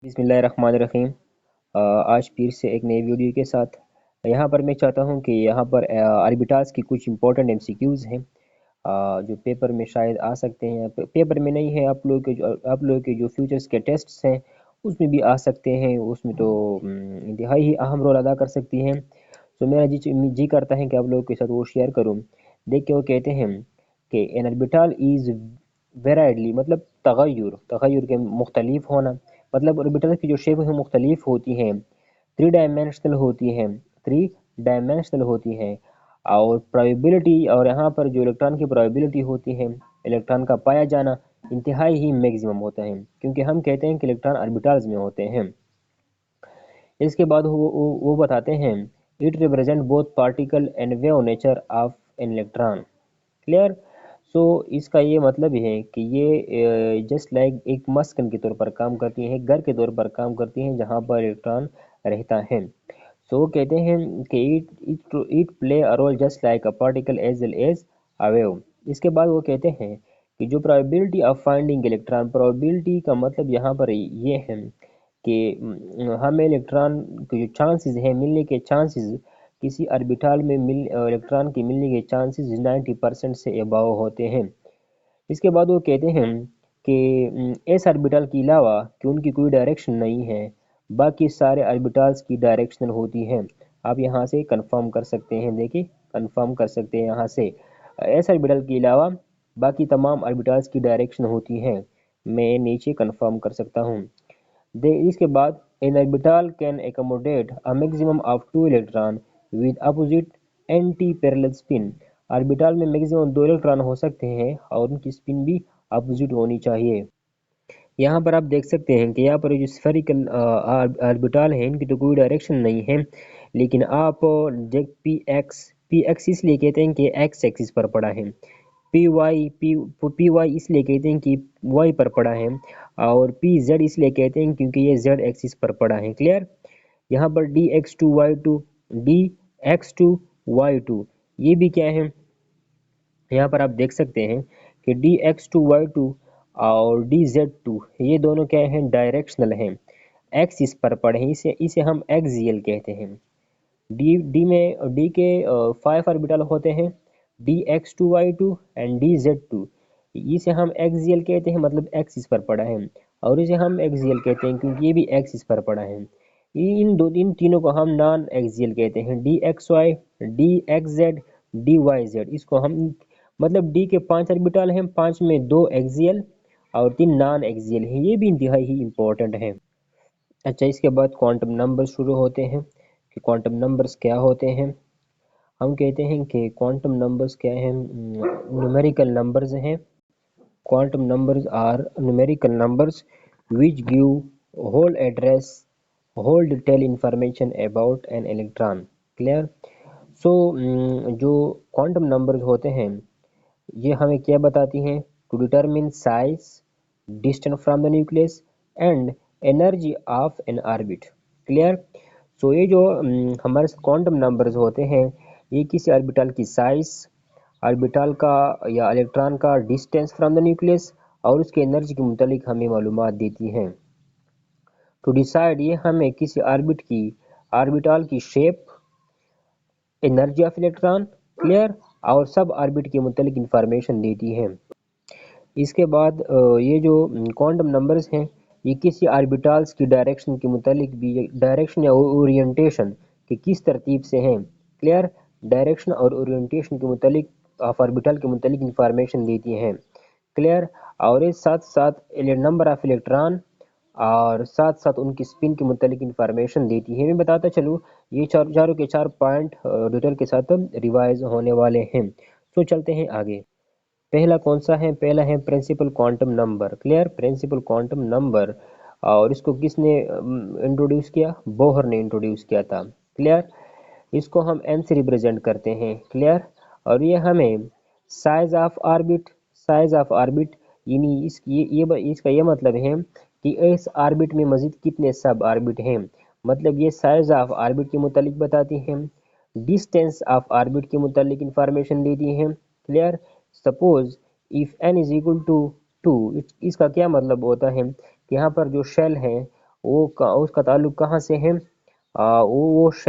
बिस्मिल्लाहिर्रहमानिर्रहीम। आज फिर से एक नई वीडियो के साथ यहाँ पर मैं चाहता हूँ कि यहाँ पर ऑर्बिटल्स की कुछ इंपॉर्टेंट एमसीक्यूज़ हैं जो पेपर में शायद आ सकते हैं। पेपर में नहीं है, आप लोग के जो फ्यूचर्स के टेस्ट्स हैं उसमें भी आ सकते हैं। उसमें तो इंतहाई ही अहम रोल अदा कर सकती हैं। तो मेरा जी करता है कि आप लोगों के साथ वो शेयर करूँ। देखिए वो कहते हैं कि एन ऑर्बिटल इज़ वेराइडली, मतलब तगयुर तगयुर के मुख्तलिफ होना, मतलब ऑर्बिटल की जो शेप है मुख्तलिफ होती हैं, थ्री डायमेंशनल होती हैं। और प्रोबेबिलिटी, और यहाँ पर जो इलेक्ट्रॉन की प्रोबेबिलिटी होती है इलेक्ट्रॉन का पाया जाना, इंतहाई ही मैक्सिमम होता है, क्योंकि हम कहते हैं कि इलेक्ट्रॉन ऑर्बिटल्स में होते हैं। इसके बाद वो बताते हैं it represent both particle and wave nature of an electron. Clear. So इसका ये मतलब है कि ये जस्ट लाइक एक मस्कन के तौर पर काम करती हैं, घर के तौर पर काम करती हैं जहाँ पर इलेक्ट्रॉन रहता है। सो वो कहते हैं कि it play a role just like a particle as well as a wave. इसके बाद वो कहते हैं कि जो probability of finding electron, probability का मतलब यहाँ पर ये है कि हमें इलेक्ट्रॉन के जो चांसेस हैं मिलने के चांसेस, किसी ऑर्बिटल में इलेक्ट्रॉन के मिलने के चांसेस 90% से अबव होते हैं। इसके बाद वो कहते हैं कि एस ऑर्बिटल के अलावा कि उनकी कोई डायरेक्शन नहीं है, बाकी सारे ऑर्बिटल्स की डायरेक्शनल होती हैं। आप यहाँ से कंफर्म कर सकते हैं, देखिए कंफर्म कर सकते हैं यहाँ से एस ऑर्बिटल के अलावा बाकी तमाम ऑर्बिटल्स की डायरेक्शन होती हैं। मैं नीचे कंफर्म कर सकता हूँ। इसके बाद an orbital can accommodate a maximum of 2 electron with opposite anti-parallel spin। Orbital में मैक्सिमम 2 इलेक्ट्रॉन हो सकते हैं और उनकी स्पिन भी अपोजिट होनी चाहिए। यहाँ पर आप देख सकते हैं कि यहाँ पर जो स्फेरिकल ऑर्बिटल है इनकी तो कोई डायरेक्शन नहीं है, लेकिन आप देख पी एक्स इसलिए कहते हैं कि एक्स एक्सिस पर पड़ा है, पी वाई इसलिए कहते हैं कि वाई पर पड़ा है, और पी जेड इसलिए कहते हैं क्योंकि ये जेड एक्सिस पर पड़ा है। क्लियर। यहाँ पर D X two Y two ये भी क्या है, यहाँ पर आप देख सकते हैं कि D X two Y two और डी जेड टू ये दोनों क्या हैं, डायरेक्शनल हैं, एक्सिस पर पड़े हैं। इसे इसे हम एक्सियल कहते हैं। डी के 5 ऑर्बिटल होते हैं, D X two Y two and D Z two. इसे हम एक्सियल कहते हैं, मतलब एक्सिस पर पड़ा है, और इसे हम एक्सियल कहते हैं क्योंकि ये भी एक्सिस पर पड़ा है। इन तीनों को हम नॉन एक्सियल कहते हैं, D X Y, D X Z, D Y Z. इसको हम मतलब डी के 5 ऑर्बिटल हैं, 5 में 2 एक्सियल और 3 नॉन एक्सियल हैं। ये भी इंतहाई ही इंपॉर्टेंट है। अच्छा, इसके बाद क्वांटम नंबर शुरू होते हैं कि क्वांटम नंबर्स क्या होते हैं। हम कहते हैं कि क्वांटम नंबर्स क्या हैं, न्यूमेरिकल नंबर्स हैं। Quantum numbers are numerical numbers which give whole address, whole detail information about an electron. Clear. So जो क्वांटम नंबर्स होते हैं ये हमें क्या बताती हैं, to determine size, distance from the nucleus and energy of an orbit. Clear. So ये जो हमारे क्वांटम नंबर्स होते हैं ये किसी ऑर्बिटल की साइज, ऑर्बिटल का या इलेक्ट्रॉन का डिस्टेंस फ्रॉम द न्यूक्लियस और उसके एनर्जी के मुतालिक हमें मालूमात देती हैं। टू डिसाइड ये हमें किसी ऑर्बिटल की shape, energy of electron, clear, और सब ऑर्बिट के मुतालिक इंफॉर्मेशन देती है। इसके बाद ये जो क्वांटम नंबर्स हैं ये किसी ऑर्बिटल्स की डायरेक्शन के मुतालिक भी, डायरेक्शन या ओरिएंटेशन कि किस तरतीब से हैं, क्लियर, डायरेक्शन और ओरिएंटेशन के मुतालिक ऑफ ऑर्बिटल के मुतालिक इंफॉर्मेशन देती हैं। क्लियर। और इस साथ साथ नंबर ऑफ इलेक्ट्रॉन और साथ साथ उनकी स्पिन के मुतालिक इंफॉर्मेशन देती है। मैं बताता चलूँ ये चारों के चार पॉइंट डिटेल के साथ रिवाइज होने वाले हैं। तो चलते हैं आगे। पहला कौन सा है, पहला है principal quantum number. Clear. Principal quantum number, और इसको किसने इंट्रोड्यूस किया, बोहर ने इंट्रोड्यूस किया था। क्लियर। इसको हम एन से रिप्रेजेंट करते हैं। क्लियर। और ये हमें size of orbit, size of orbit यानी इसका ये मतलब है कि इस ऑर्बिट में मजीद कितने सब ऑर्बिट हैं, मतलब ये साइज ऑफ ऑर्बिट के मुतालिक बताती हैं, डिस्टेंस ऑफ ऑर्बिट के मुतालिक इंफॉर्मेशन देती हैं। Clear. Suppose if n is equal to 2, इसका क्या मतलब होता है कि यहाँ पर जो शेल है उसका ताल्लुक कहाँ से है? उस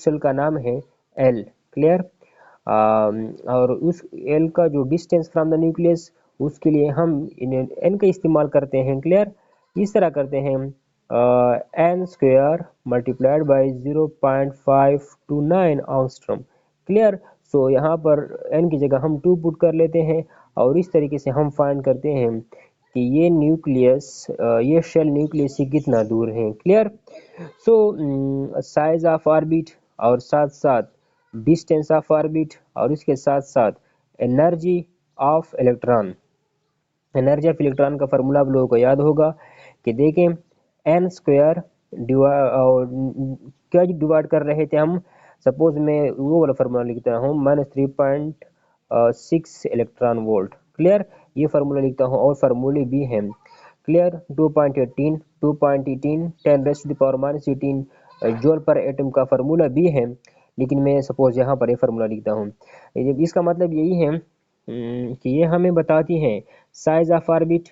शेल का नाम है एल। क्लियर? और उस एल का जो डिस्टेंस फ्रॉम द न्यूक्लियस, उसके लिए हम एन का इस्तेमाल करते हैं। क्लियर? इस तरह करते हैं n square multiplied by 0.529 angstrom. Clear? So यहाँ पर एन की जगह हम 2 पुट कर लेते हैं और इस तरीके से हम फाइंड करते हैं कि ये न्यूक्लियस, ये शेल न्यूक्लियस से कितना दूर है। Clear? So size of orbit और साथ साथ डिस्टेंस ऑफ ऑर्बिट और इसके साथ साथ energy of electron. Energy of electron का फार्मूला आप लोगों को याद होगा कि देखें एन स्क्वायर क्या डिवाइड कर रहे थे हम। सपोज मैं वो वाला फार्मूला लिखता हूँ -3.6 इलेक्ट्रॉन वोल्ट। क्लियर? ये फार्मूला लिखता हूँ और फार्मूले भी हैं। क्लियर? 2.18 10⁻⁻18 जूल पर एटम का फार्मूला भी है, लेकिन मैं सपोज यहाँ पर ये फार्मूला लिखता हूँ। इसका मतलब यही है कि ये हमें बताती है साइज ऑफ ऑर्बिट,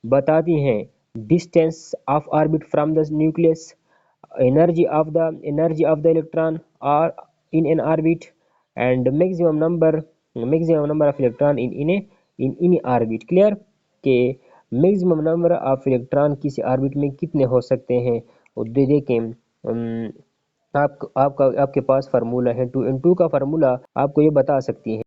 बताती हैं distance of orbit from the nucleus, energy of the electron are in an orbit, and maximum number of electron in any orbit। Clear? के मैक्सिमम नंबर ऑफ इलेक्ट्रॉन किसी ऑर्बिट में कितने हो सकते हैं। और दे देखें आपके पास फार्मूला है 2n2 का फार्मूला आपको ये बता सकती है।